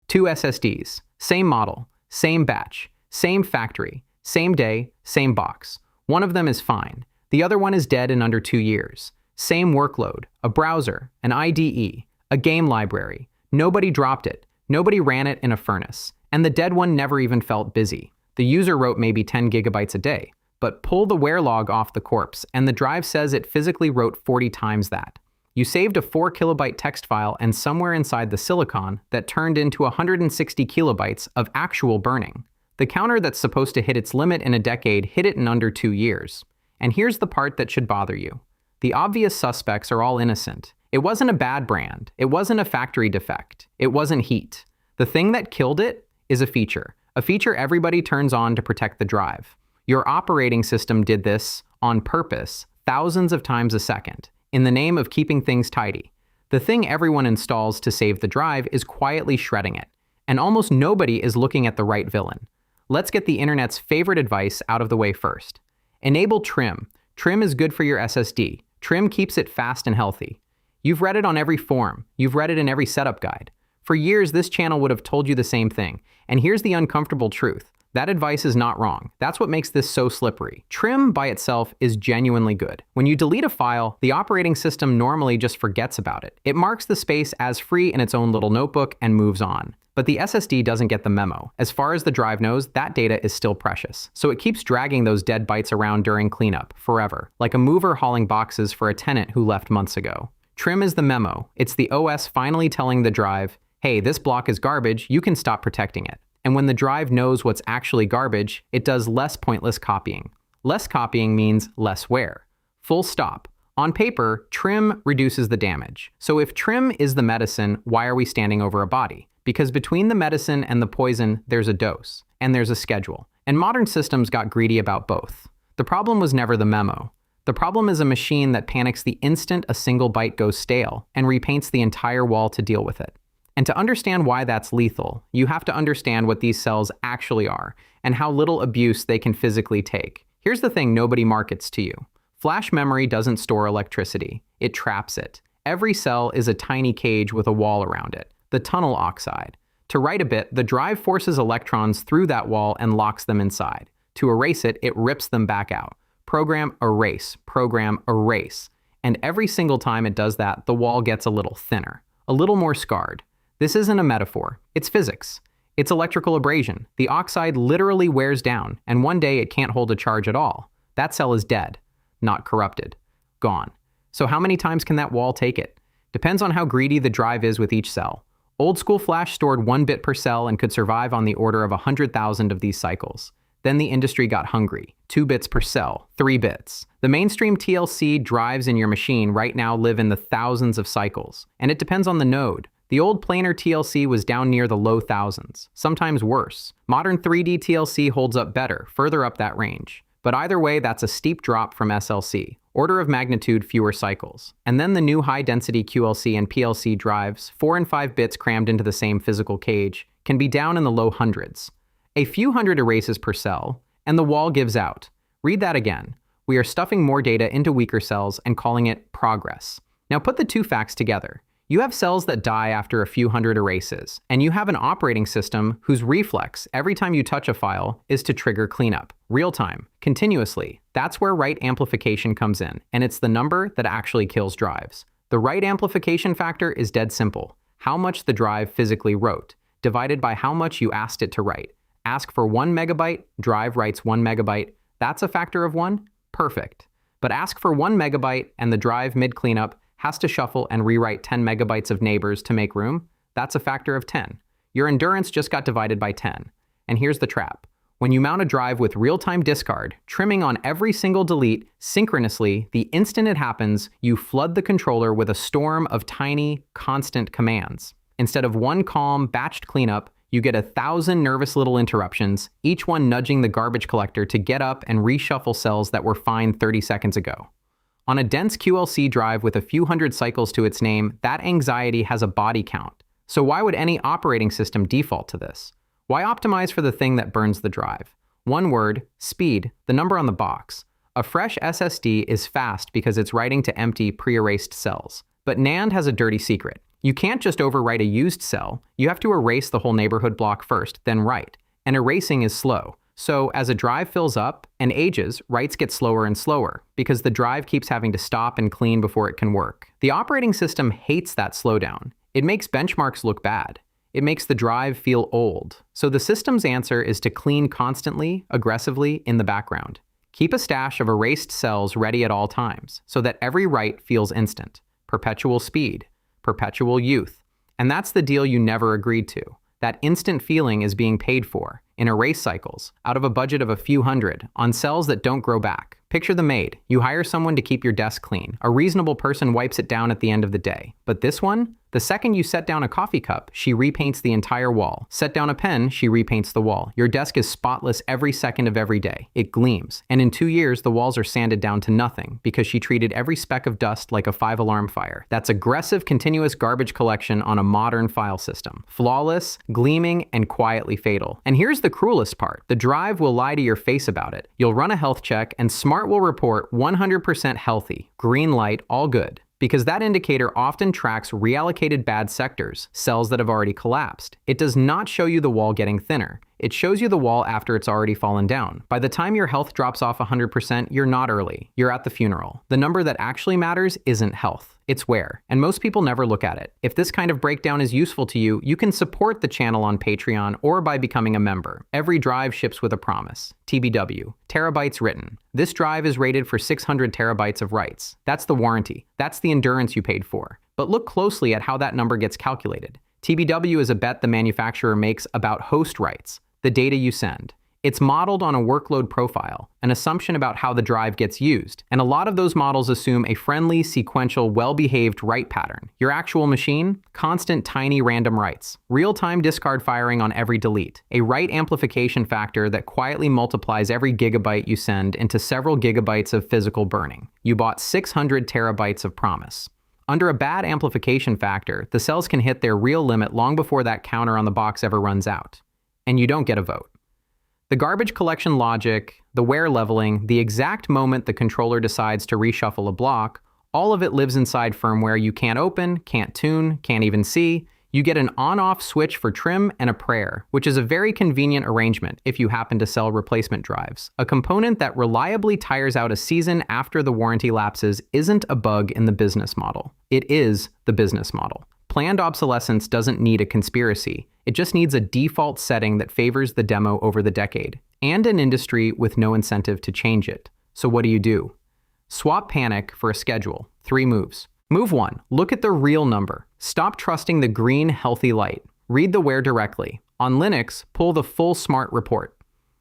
Two SSDs, same model, same batch, same factory, same day, same box. One of them is fine. The other one is dead in under 2 years. Same workload, a browser, an IDE, a game library. Nobody dropped it. Nobody ran it in a furnace. And the dead one never even felt busy. The user wrote maybe 10 gigabytes a day. But pull the wear log off the corpse, and the drive says it physically wrote 40 times that. You saved a 4 kilobyte text file, and somewhere inside the silicon, that turned into 160 kilobytes of actual burning. The counter that's supposed to hit its limit in a decade hit it in under 2 years. And here's the part that should bother you. The obvious suspects are all innocent. It wasn't a bad brand. It wasn't a factory defect. It wasn't heat. The thing that killed it is a feature everybody turns on to protect the drive. Your operating system did this on purpose, thousands of times a second, in the name of keeping things tidy. The thing everyone installs to save the drive is quietly shredding it, and almost nobody is looking at the right villain. Let's get the internet's favorite advice out of the way first. Enable trim. Trim is good for your SSD. Trim keeps it fast and healthy. You've read it on every forum. You've read it in every setup guide. For years, this channel would have told you the same thing. And here's the uncomfortable truth. That advice is not wrong. That's what makes this so slippery. Trim by itself is genuinely good. When you delete a file, the operating system normally just forgets about it. It marks the space as free in its own little notebook and moves on. But the SSD doesn't get the memo. As far as the drive knows, that data is still precious. So it keeps dragging those dead bytes around during cleanup, forever, like a mover hauling boxes for a tenant who left months ago. Trim is the memo. It's the OS finally telling the drive, hey, this block is garbage, you can stop protecting it. And when the drive knows what's actually garbage, it does less pointless copying. Less copying means less wear. Full stop. On paper, trim reduces the damage. So if trim is the medicine, why are we standing over a body? Because between the medicine and the poison, there's a dose, and there's a schedule. And modern systems got greedy about both. The problem was never the memo. The problem is a machine that panics the instant a single byte goes stale and repaints the entire wall to deal with it. And to understand why that's lethal, you have to understand what these cells actually are and how little abuse they can physically take. Here's the thing nobody markets to you. Flash memory doesn't store electricity. It traps it. Every cell is a tiny cage with a wall around it, the tunnel oxide. To write a bit, the drive forces electrons through that wall and locks them inside. To erase it, it rips them back out. Program, erase, program, erase. And every single time it does that, the wall gets a little thinner, a little more scarred. This isn't a metaphor. It's physics. It's electrical abrasion. The oxide literally wears down, and one day it can't hold a charge at all. That cell is dead, not corrupted, gone. So how many times can that wall take it? Depends on how greedy the drive is with each cell. Old school flash stored 1 bit per cell and could survive on the order of 100,000 of these cycles. Then the industry got hungry. 2 bits per cell, 3 bits. The mainstream TLC drives in your machine right now live in the thousands of cycles, and it depends on the node. The old planar TLC was down near the low thousands, sometimes worse. Modern 3D TLC holds up better, further up that range. But either way, that's a steep drop from SLC, order of magnitude fewer cycles. And then the new high-density QLC and PLC drives, 4 and 5 bits crammed into the same physical cage, can be down in the low hundreds. A few hundred erases per cell, and the wall gives out. Read that again. We are stuffing more data into weaker cells and calling it progress. Now put the two facts together. You have cells that die after a few hundred erases, and you have an operating system whose reflex every time you touch a file is to trigger cleanup, real time, continuously. That's where write amplification comes in, and it's the number that actually kills drives. The write amplification factor is dead simple. How much the drive physically wrote, divided by how much you asked it to write. Ask for 1 megabyte, drive writes 1 megabyte. That's a factor of 1? Perfect. But ask for 1 megabyte and the drive mid-cleanup has to shuffle and rewrite 10 megabytes of neighbors to make room, that's a factor of 10. Your endurance just got divided by 10. And here's the trap. When you mount a drive with real-time discard, trimming on every single delete, synchronously, the instant it happens, you flood the controller with a storm of tiny, constant commands. Instead of one calm, batched cleanup, you get 1,000 nervous little interruptions, each one nudging the garbage collector to get up and reshuffle cells that were fine 30 seconds ago. On a dense QLC drive with a few hundred cycles to its name, that anxiety has a body count. So why would any operating system default to this? Why optimize for the thing that burns the drive? One word, speed, the number on the box. A fresh SSD is fast because it's writing to empty, pre-erased cells. But NAND has a dirty secret. You can't just overwrite a used cell. You have to erase the whole neighborhood block first, then write. And erasing is slow. So as a drive fills up and ages, writes get slower and slower because the drive keeps having to stop and clean before it can work. The operating system hates that slowdown. It makes benchmarks look bad. It makes the drive feel old. So the system's answer is to clean constantly, aggressively in the background. Keep a stash of erased cells ready at all times so that every write feels instant. Perpetual speed, perpetual youth. And that's the deal you never agreed to. That instant feeling is being paid for in erase cycles, out of a budget of a few hundred, on cells that don't grow back. Picture the maid. You hire someone to keep your desk clean. A reasonable person wipes it down at the end of the day. But this one? The second you set down a coffee cup, she repaints the entire wall. Set down a pen, she repaints the wall. Your desk is spotless every second of every day. It gleams. And in 2 years, the walls are sanded down to nothing because she treated every speck of dust like a 5-alarm fire. That's aggressive, continuous garbage collection on a modern file system. Flawless, gleaming, and quietly fatal. And here's the cruelest part. The drive will lie to your face about it. You'll run a health check, and Smart will report 100% healthy. Green light, all good. Because that indicator often tracks reallocated bad sectors, cells that have already collapsed. It does not show you the wall getting thinner. It shows you the wall after it's already fallen down. By the time your health drops off 100%, you're not early. You're at the funeral. The number that actually matters isn't health. It's wear. And most people never look at it. If this kind of breakdown is useful to you, you can support the channel on Patreon or by becoming a member. Every drive ships with a promise. TBW. Terabytes written. This drive is rated for 600 terabytes of writes. That's the warranty. That's the endurance you paid for. But look closely at how that number gets calculated. TBW is a bet the manufacturer makes about host writes, the data you send. It's modeled on a workload profile, an assumption about how the drive gets used. And a lot of those models assume a friendly, sequential, well-behaved write pattern. Your actual machine? Constant, tiny, random writes. Real-time discard firing on every delete. A write amplification factor that quietly multiplies every gigabyte you send into several gigabytes of physical burning. You bought 600 terabytes of promise. Under a bad amplification factor, the cells can hit their real limit long before that counter on the box ever runs out. And you don't get a vote. The garbage collection logic, the wear leveling, the exact moment the controller decides to reshuffle a block, all of it lives inside firmware you can't open, can't tune, can't even see. You get an on-off switch for trim and a prayer, which is a very convenient arrangement if you happen to sell replacement drives. A component that reliably tires out a season after the warranty lapses isn't a bug in the business model. It is the business model. Planned obsolescence doesn't need a conspiracy. It just needs a default setting that favors the demo over the decade, and an industry with no incentive to change it. So what do? Swap panic for a schedule. 3 moves. Move 1. Look at the real number. Stop trusting the green, healthy light. Read the wear directly. On Linux, pull the full Smart report.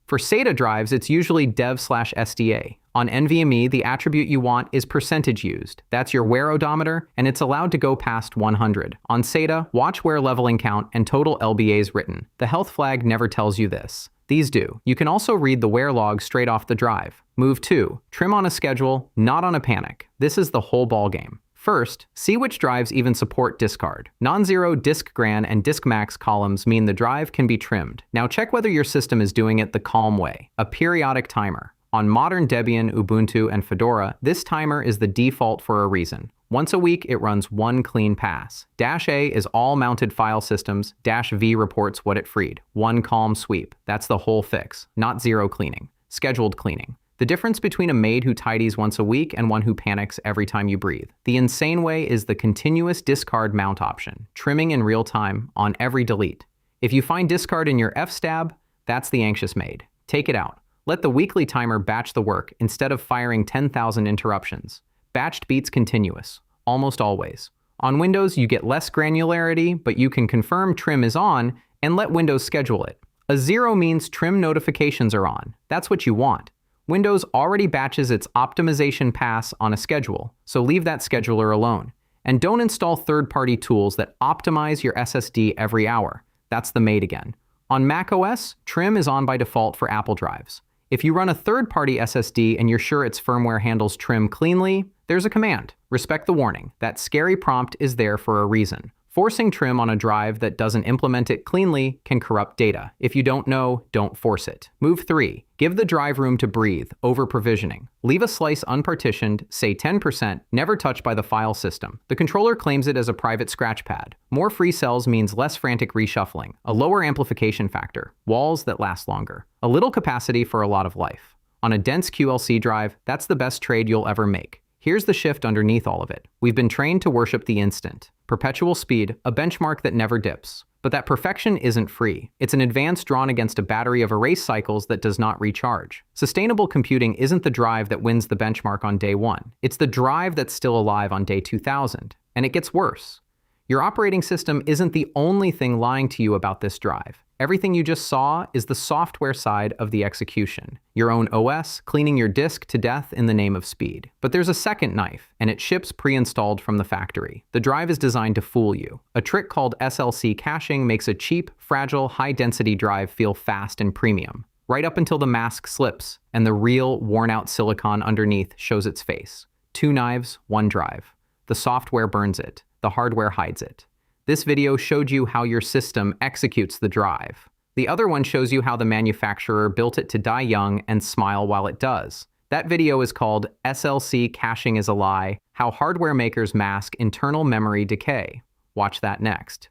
For SATA drives, it's usually dev/SDA. On NVMe, the attribute you want is percentage used. That's your wear odometer, and it's allowed to go past 100. On SATA, watch wear leveling count and total LBAs written. The health flag never tells you this. These do. You can also read the wear log straight off the drive. Move 2. Trim on a schedule, not on a panic. This is the whole ballgame. First, see which drives even support discard. Non-zero disk gran and disk max columns mean the drive can be trimmed. Now check whether your system is doing it the calm way. A periodic timer. On modern Debian, Ubuntu, and Fedora, this timer is the default for a reason. Once a week, it runs 1 clean pass. -A is all mounted file systems. -V reports what it freed. 1 calm sweep. That's the whole fix, not zero cleaning. Scheduled cleaning. The difference between a maid who tidies once a week and one who panics every time you breathe. The insane way is the continuous discard mount option, trimming in real time on every delete. If you find discard in your fstab, that's the anxious maid. Take it out. Let the weekly timer batch the work instead of firing 10,000 interruptions. Batched beats continuous, almost always. On Windows, you get less granularity, but you can confirm trim is on and let Windows schedule it. A 0 means trim notifications are on. That's what you want. Windows already batches its optimization pass on a schedule, so leave that scheduler alone. And don't install third-party tools that optimize your SSD every hour. That's the maid again. On macOS, trim is on by default for Apple drives. If you run a third-party SSD and you're sure its firmware handles trim cleanly, there's a command. Respect the warning. That scary prompt is there for a reason. Forcing trim on a drive that doesn't implement it cleanly can corrupt data. If you don't know, don't force it. Move 3. Give the drive room to breathe, over provisioning. Leave a slice unpartitioned, say 10%, never touched by the file system. The controller claims it as a private scratch pad. More free cells means less frantic reshuffling, a lower amplification factor, walls that last longer, a little capacity for a lot of life. On a dense QLC drive, that's the best trade you'll ever make. Here's the shift underneath all of it. We've been trained to worship the instant. Perpetual speed, a benchmark that never dips. But that perfection isn't free. It's an advance drawn against a battery of erase cycles that does not recharge. Sustainable computing isn't the drive that wins the benchmark on day 1. It's the drive that's still alive on day 2000. And it gets worse. Your operating system isn't the only thing lying to you about this drive. Everything you just saw is the software side of the execution. Your own OS cleaning your disk to death in the name of speed. But there's a second knife, and it ships pre-installed from the factory. The drive is designed to fool you. A trick called SLC caching makes a cheap, fragile, high-density drive feel fast and premium, right up until the mask slips and the real, worn-out silicon underneath shows its face. 2 knives, 1 drive. The software burns it. The hardware hides it. This video showed you how your system executes the drive. The other one shows you how the manufacturer built it to die young and smile while it does. That video is called SLC Caching is a Lie: How Hardware Makers Mask Internal Memory Decay. Watch that next.